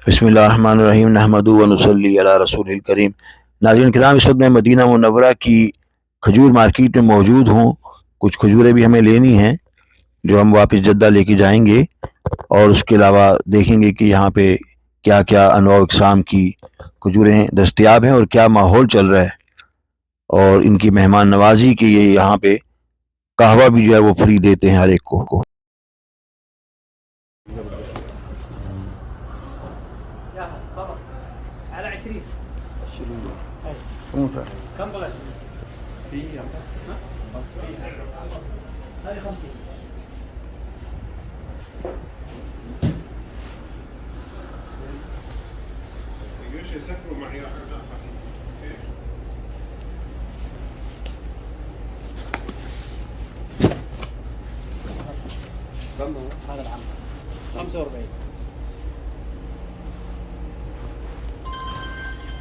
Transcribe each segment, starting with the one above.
बिस्मिल्लाहिर्रहमानिर्रहीम नहमदु व नुसल्ली अला रसूलिल करीम। नाज़रीन किराम, इस वक्त मैं मदीना मुनव्वरा की खजूर मार्केट में मौजूद हूँ। कुछ खजूरें भी हमें लेनी हैं जो हम वापस जद्दा लेके जाएंगे, और उसके अलावा देखेंगे कि यहाँ पे क्या क्या अनवा इकसाम की खजूरें दस्तयाब हैं और क्या माहौल चल रहा है। और इनकी मेहमान नवाजी के ये यहाँ पे कहवा भी जो है वो फ्री देते हैं हर एक को। يسكروا معي راح ارجع خفيف. كم هذا العام 45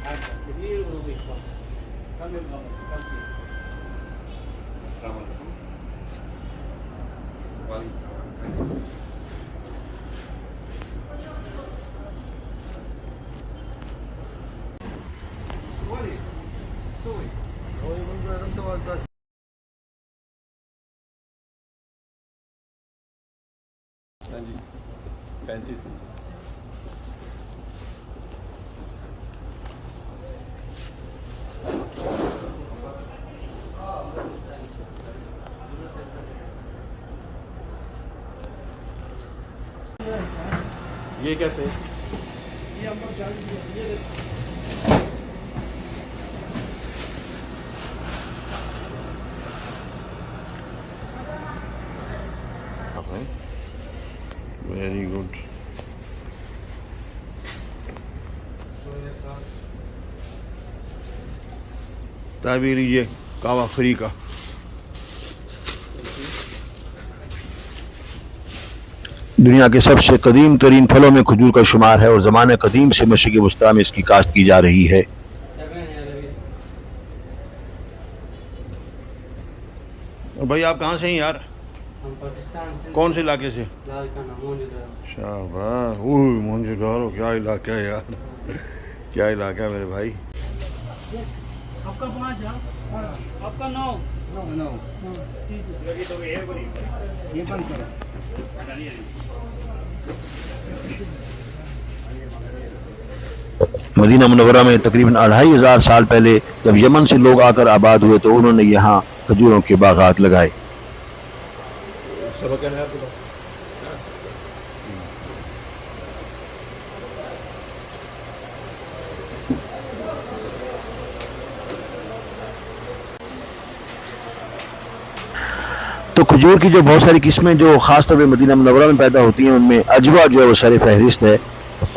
هذا كبير ونظيف. كم يبغى كم فيه؟ السلام عليكم. وعليكم السلام. हाँ जी 35 ये कैसे? ये आपको 40 ये वेरी गुड। ताबीर ये कावा फ्री का दुनिया के सबसे कदीम तरीन फलों में खजूर का शुमार है और ज़माने कदीम से मशरिक़ वस्ता में इसकी काश्त की जा रही है। भाई आप कहाँ से हैं यार? पाकिस्तान से। कौन से इलाके से? शाबाश, मोहनजोदारो क्या इलाका है यार, क्या इलाका है मेरे भाई। आपका 5 आपका 9 ये बंद करो। मदीना मुनव्वरा में तकरीबन 2500 साल पहले जब यमन से लोग आकर आबाद हुए तो उन्होंने यहाँ खजूरों के बागात लगाए। तो खजूर की जो बहुत सारी किस्में जो ख़ास तौर पर मदीना मुनव्वरा में पैदा होती हैं उनमें अजवा जो है वो सर फहरिस्त है।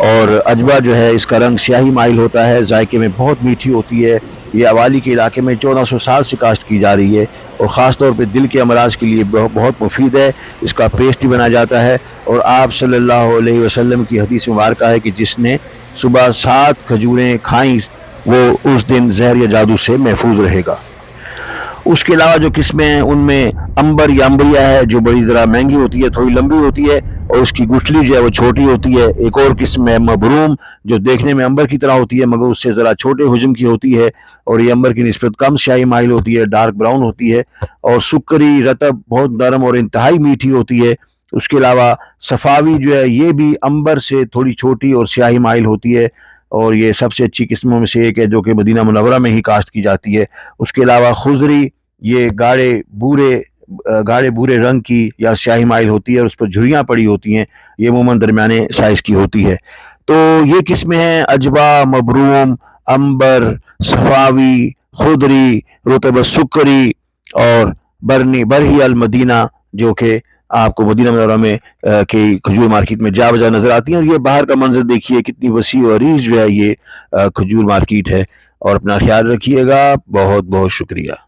और अजवा जो है इसका रंग स्याही माइल होता है, जायके में बहुत मीठी होती है। ये अवाली के इलाके में 1400 साल से काश्त की जा रही है और ख़ास तौर पे दिल के अमराज के लिए बहुत मुफीद है। इसका पेस्ट भी बनाया जाता है और आप सल्लल्लाहु अलैहि वसल्लम की हदीस मुबारक है कि जिसने सुबह 7 खजूरें खाईं वो उस दिन जहर या जादू से महफूज रहेगा। उसके अलावा जो किस्में हैं उनमें अंबर या अंबरिया है जो बड़ी ज़रा महंगी होती है, थोड़ी लंबी होती है और उसकी गुठली जो है वो छोटी होती है। एक और किस्म है मबरूम जो देखने में अंबर की तरह होती है मगर उससे ज़रा छोटे हुजम की होती है और ये अंबर की निस्बत कम स्याही माइल होती है, डार्क ब्राउन होती है और सुकरी रतब बहुत नरम और इंतहाई मीठी होती है। उसके अलावा सफ़ावी जो है ये भी अंबर से थोड़ी छोटी और स्याही माइल होती है और ये सबसे अच्छी किस्मों में से एक है जो कि मदीना मुनव्वरा में ही काश्त की जाती है। उसके अलावा खुजरी ये गाढ़े भूरे रंग की या स्याही माइल होती है और उस पर झुर्रियाँ पड़ी होती हैं, ये अमूमन दरमियाने साइज़ की होती है। तो ये किस्में हैं अजवा, मबरूम, अंबर, सफ़ावी, खुदरी, रुतब सुकरी और बरही अल मदीना जो कि आपको मदीना मुनव्वरा में की खजूर मार्केट में जा बजा नज़र आती हैं। और ये बाहर का मंजर देखिए कितनी वसी और अरीज जो है ये खजूर मार्केट है। और अपना ख्याल रखिएगा। बहुत बहुत शुक्रिया।